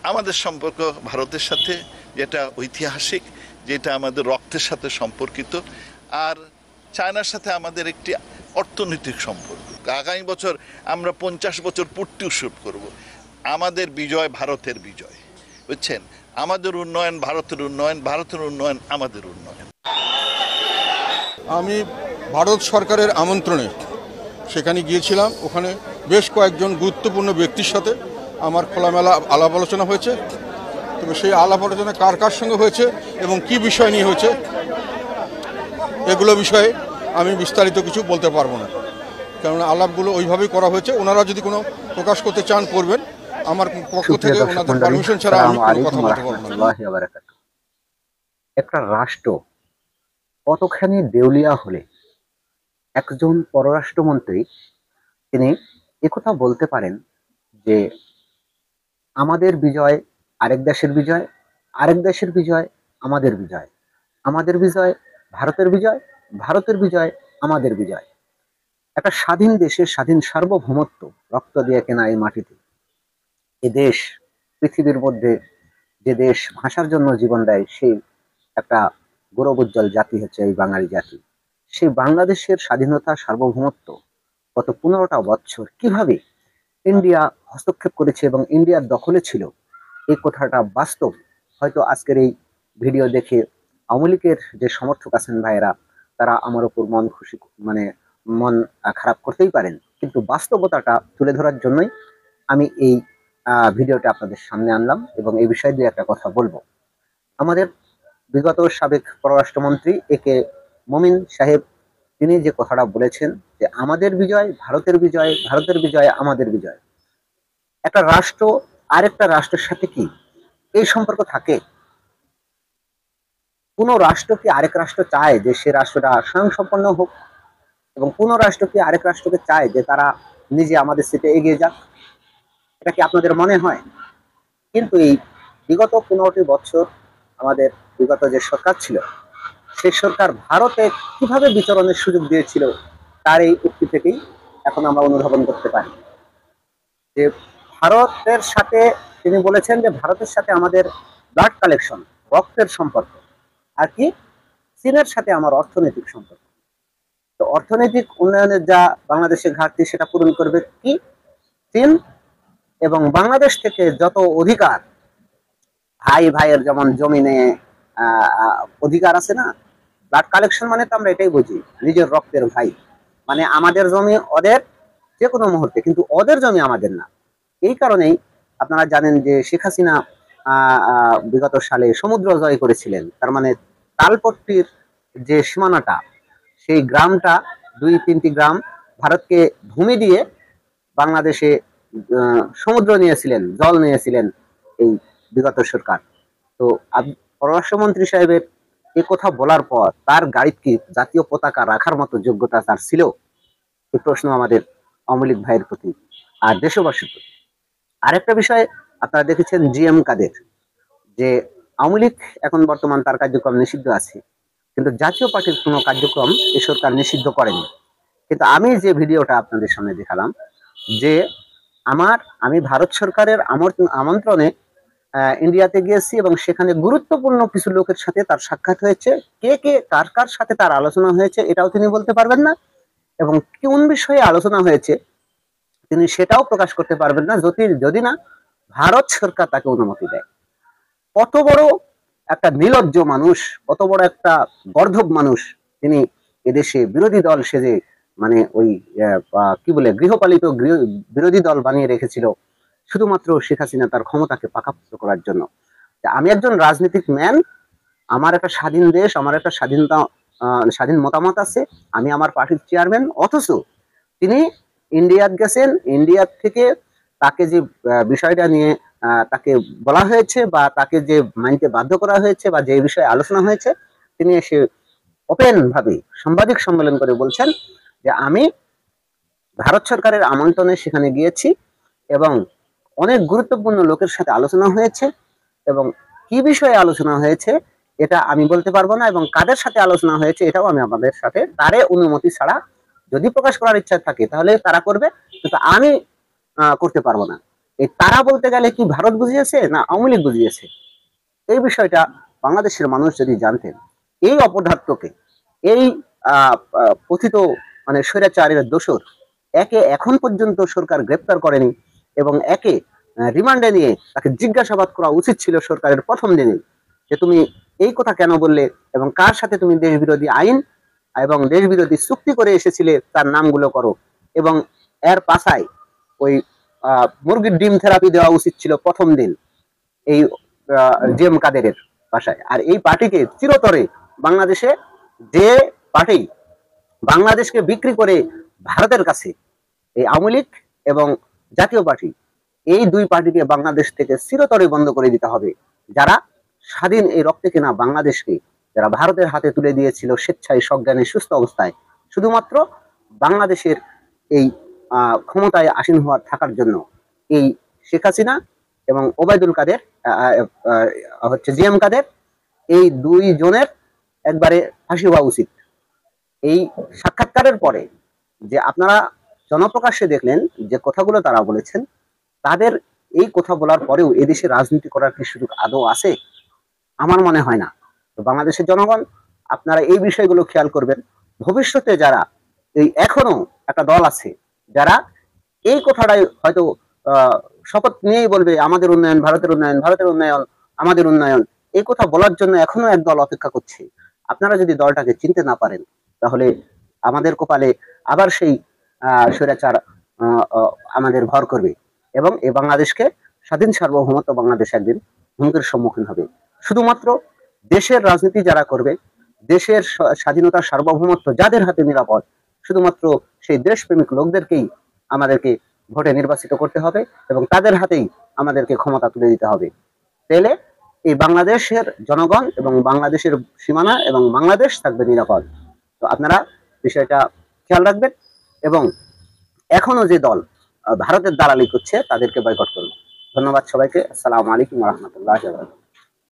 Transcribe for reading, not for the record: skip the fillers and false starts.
আমাদের সম্পর্ক ভারতের সাথে যেটা ঐতিহাসিক, যেটা আমাদের রক্তের সাথে সম্পর্কিত, আর চায়নার সাথে আমাদের একটি অর্থনৈতিক সম্পর্ক। আগামী বছর আমরা 50 বছর পূর্তি উৎসব করব। আমাদের বিজয় ভারতের বিজয়, বুঝছেন? আমাদের উন্নয়ন ভারতের উন্নয়ন, ভারতের উন্নয়ন আমাদের উন্নয়ন। আমি ভারত সরকারের আমন্ত্রণে সেখানে গিয়েছিলাম। ওখানে বেশ কয়েকজন গুরুত্বপূর্ণ ব্যক্তির সাথে আমার খোলামেলা আলাপ আলোচনা হয়েছে। তবে সেই আলাপ আলোচনা কার কার সঙ্গে হয়েছে এবং কি বিষয় নিয়ে হয়েছে এগুলো বিষয়ে আমি বিস্তারিত কিছু বলতে পারবো না, কেননা আলাপগুলো ওইভাবেই করা হয়েছে। ওনারা যদি কোনো প্রকাশ করতে চান করবেন, আমার পক্ষ থেকে ওনাদের পারমিশন ছাড়া আমি কোনো কথা বলতে পারবো না। একটা রাষ্ট্র কতখানি দেউলিয়া হলে একজন পররাষ্ট্রমন্ত্রী তিনি একথা বলতে পারেন যে আমাদের বিজয় আরেক দেশের বিজয়, আরেক দেশের বিজয় আমাদের বিজয়, আমাদের বিজয় ভারতের বিজয়, ভারতের বিজয় আমাদের বিজয়। একটা স্বাধীন দেশের স্বাধীন সার্বভৌমত্ব রক্ত দিয়ে কেনা এই মাটিতে, এ দেশ পৃথিবীর মধ্যে যে দেশ ভাষার জন্য জীবন দেয় সেই একটা গৌরবোজ্জ্বল জাতি হচ্ছে এই বাঙালি জাতি। সেই বাংলাদেশের স্বাধীনতা সার্বভৌমত্ব গত 15টা বছর কিভাবে ইন্ডিয়া হস্তক্ষেপ করেছে এবং ইন্ডিয়ার দখলে ছিল, এই কথাটা বাস্তব। হয়তো আজকের এই ভিডিও দেখে আওয়ামী লীগের যে সমর্থক আছেন ভাইয়েরা, তারা আমার উপর মন খারাপ করতেই পারেন, কিন্তু বাস্তবতাটা তুলে ধরার জন্যই আমি এই ভিডিওটা আপনাদের সামনে আনলাম এবং এই বিষয়ে দিয়ে একটা কথা বলবো। আমাদের বিগত সাবেক পররাষ্ট্রমন্ত্রী একে মমিন সাহেব তিনি যে কথাটা বলেছেন যে আমাদের বিজয় ভারতের বিজয়, ভারতের বিজয় আমাদের বিজয়। একটা রাষ্ট্র আরেকটা রাষ্ট্রের সাথে কি এই সম্পর্ক থাকে? কোন রাষ্ট্র কি আরেক রাষ্ট্র চায় যে সে রাষ্ট্রটা স্বয়ংসম্পন্ন হোক, এবং কোন রাষ্ট্র কি আরেক রাষ্ট্রকে চায় যে তারা নিজে আমাদের থেকে এগিয়ে যাক? এটা কি আপনাদের মনে হয়? কিন্তু এই বিগত 15টি বছর আমাদের বিগত যে সরকার ছিল, সেই সরকার ভারতে কিভাবে বিচরণের সুযোগ দিয়েছিল তার এই উক্তি থেকেই এখন আমরা অনুধাবন করতে পারি যে ভারতের সাথে তিনি বলেছেন যে ভারতের সাথে আমাদের ব্লাড কালেকশন, রক্তের সম্পর্ক, আর কি চীনের সাথে আমার অর্থনৈতিক সম্পর্ক। তো অর্থনৈতিক উন্নয়নের যা বাংলাদেশের ঘাটতি সেটা পূরণ করবে কি চীন, এবং বাংলাদেশ থেকে যত অধিকার ভাই ভাইয়ের যেমন জমিনে অধিকার আছে না, ব্লাড কালেকশন মানে তো আমরা এটাই বুঝি নিজের রক্তের ভাই, মানে আমাদের জমি ওদের যে কোনো মুহূর্তে, কিন্তু ওদের জমি আমাদের না। এই কারণেই আপনারা জানেন যে শেখ হাসিনা বিগত সালে সমুদ্র জয় করেছিলেন, তার মানে তালপট্টির যে সীমানাটা, সেই গ্রামটা 2-3টি গ্রাম ভারতকে ভূমি দিয়ে বাংলাদেশে সমুদ্র নিয়েছিলেন, জল নিয়েছিলেন এই বিগত সরকার। তো পররাষ্ট্রমন্ত্রী সাহেবের এই কথা বলার পর তার গাড়িতে কি জাতীয় পতাকা রাখার মতো যোগ্যতা তার ছিল? এই প্রশ্ন আমাদের আওয়ামী লীগ ভাইয়ের প্রতি আর দেশবাসীর প্রতি। আরেকটা বিষয় আপনারা দেখেছেন জিএম কাদের, যে আওয়ামী লীগ এখন বর্তমান তার কার্যক্রম নিষিদ্ধ আছে, কিন্তু জাতীয় পার্টির কোনো কার্যক্রম এই সরকার নিষিদ্ধ করেনি। কিন্তু আমি যে ভিডিওটা আপনাদের সামনে দেখালাম যে আমি ভারত সরকারের আমন্ত্রণে ইন্ডিয়াতে গিয়েছি এবং সেখানে গুরুত্বপূর্ণ কিছু লোকের সাথে তার সাক্ষাৎ হয়েছে, কে কে কার কার সাথে তার আলোচনা হয়েছে এটাও তিনি বলতে পারবেন না, এবং কোন বিষয়ে আলোচনা হয়েছে তিনি সেটাও প্রকাশ করতে পারবেন না যদি না ভারত সরকার তাকে অনুমতি দেয়। কত বড় একটা নির্লজ্জ মানুষ, কত বড় একটা গর্ধব মানুষ তিনি এদেশে বিরোধী দল সেজে, মানে ওই কি বলে গৃহপালিত বিরোধী দল বানিয়ে রেখেছিল শুধুমাত্র শেখ হাসিনা তার ক্ষমতাকে পাকাপোক্ত করার জন্য। আমি একজন রাজনৈতিক ম্যান, আমার একটা স্বাধীন দেশ, আমার একটা স্বাধীন মতামত আছে, আমি আমার পার্টির চেয়ারম্যান, অথচ তিনি ইন্ডিয়া গেছেন, ইন্ডিয়া থেকে তাকে যে বিষয়টা নিয়ে তাকে বলা হয়েছে বা তাকে যে মানতে বাধ্য করা হয়েছে বা যে বিষয়ে আলোচনা হয়েছে, তিনি এসে ওপেন ভাবে সাংবাদিক সম্মেলন করে বলছেন যে আমি ভারত সরকারের আমন্ত্রণে সেখানে গিয়েছি এবং অনেক গুরুত্বপূর্ণ লোকের সাথে আলোচনা হয়েছে, এবং কি বিষয়ে আলোচনা হয়েছে এটা আমি বলতে পারবো না, এবং কাদের সাথে আলোচনা হয়েছে এটাও আমি আপনাদের সাথে তারে অনুমতি ছাড়া যদি প্রকাশ করার ইচ্ছা থাকে তাহলে তারা করবে, কিন্তু আমি করতে পারবো না। এই তারা বলতে গেলে কি ভারত বুঝিয়েছে না আওয়ামী লীগ বুঝিয়েছে? এই বিষয়টা বাংলাদেশের মানুষ যদি জানতেন, এই অপদার্থকে, এই কথিত মানে স্বৈরাচারের দোষর একে এখন পর্যন্ত সরকার গ্রেপ্তার করেনি, এবং একে রিমান্ডে নিয়ে তাকে জিজ্ঞাসাবাদ করা উচিত ছিল সরকারের প্রথম দিনে, যে তুমি এই কথা কেন বললে এবং কার সাথে তুমি দেশ বিরোধী আইন এবং দেশ বিরোধী চুক্তি করে এসেছিলে তার নামগুলো করো। এবং এর পাশায় ওই মুরগির ডিম থেরাপি দেওয়া উচিত ছিল প্রথম দিন এই জিএম কাদেরের বাসায়। আর এই পার্টিকে চিরতরে বাংলাদেশে, যে পার্টি বাংলাদেশকে বিক্রি করে ভারতের কাছে, এই আওয়ামী লীগ এবং জাতীয় পার্টি, এই দুই পার্টিকে বাংলাদেশ থেকে চিরতরে বন্ধ করে দিতে হবে। যারা স্বাধীন এই রক্তে কেনা বাংলাদেশকে যারা ভারতের হাতে তুলে দিয়েছিল স্বেচ্ছায় সজ্ঞানে সুস্থ অবস্থায়, শুধুমাত্র বাংলাদেশের এই ক্ষমতায় আসীন হওয়ার থাকার জন্য, এই শেখ হাসিনা এবং ওবায়দুল কাদের হচ্ছে জিএম কাদের, এই দুই জনের একবারে ফাঁসি হওয়া উচিত। এই সাক্ষাৎকারের পরে যে আপনারা জনপ্রকাশ্যে দেখলেন যে কথাগুলো তারা বলেছেন, তাদের এই কথা বলার পরেও এদেশে রাজনীতি করার কি সুযোগ আদৌ আছে? আমার মনে হয় না। তো বাংলাদেশের জনগণ, আপনারা এই বিষয়গুলো খেয়াল করবেন। ভবিষ্যতে যারা এই এখনো একটা দল আছে যারা এই কথাটাই হয়তো শপথ নিয়েই বলবে আমাদের উন্নয়ন, ভারতের উন্নয়ন, ভারতের উন্নয়ন, আমাদের উন্নয়ন, এই কথা বলার জন্য এখনো এক দল অপেক্ষা করছে। আপনারা যদি দলটাকে চিনতে না পারেন, তাহলে আমাদের কপালে আবার সেই স্বৈরাচার আমাদের ভর করবে, এবং এই বাংলাদেশকে স্বাধীন সার্বভৌমত্ব বাংলাদেশ একদিন হুমকির সম্মুখীন হবে। শুধুমাত্র দেশের রাজনীতি যারা করবে, দেশের স্বাধীনতার সার্বভৌমত্ব যাদের হাতে নিরাপদ, শুধুমাত্র সেই দেশপ্রেমিক লোকদেরকেই আমাদেরকে ভোটে নির্বাচিত করতে হবে এবং তাদের হাতেই আমাদেরকে ক্ষমতা তুলে দিতে হবে। তাহলে এই বাংলাদেশের জনগণ এবং বাংলাদেশের সীমানা এবং বাংলাদেশ থাকবে নিরাপদ। তো আপনারা বিষয়টা খেয়াল রাখবেন, এবং এখনো যে দল ভারতের দালালি করছে তাদেরকে বয়কট করুন। ধন্যবাদ সবাইকে। আসসালামু আলাইকুম ওয়া রাহমাতুল্লাহি ওয়া বারাকাতুহু।